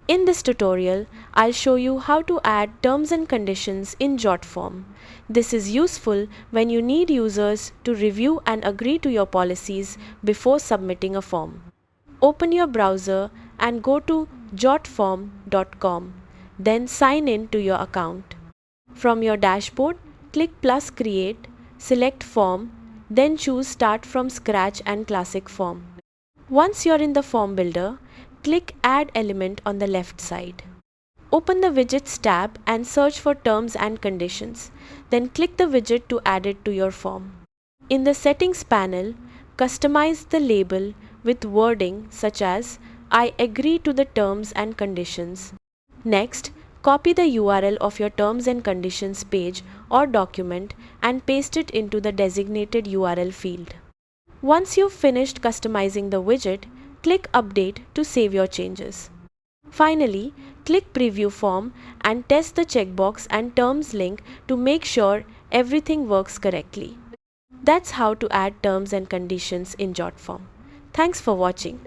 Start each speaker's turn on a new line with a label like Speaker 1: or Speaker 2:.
Speaker 1: In this tutorial, I'll show you how to add terms and conditions in Jotform. This is useful when you need users to review and agree to your policies before submitting a form. Open your browser and go to jotform.com. Then sign in to your account. From your dashboard, click plus create, select form, then choose start from scratch and classic form. Once you're in the form builder, click add element on the left side. Open the widgets tab and search for terms and conditions. Then click the widget to add it to your form. In the settings panel, customize the label with wording such as I agree to the terms and conditions. Next, copy the URL of your terms and conditions page or document and paste it into the designated URL field. Once you've finished customizing the widget, click Update to save your changes. Finally, click Preview Form and test the checkbox and terms link to make sure everything works correctly. That's how to add terms and conditions in Jotform. Thanks for watching.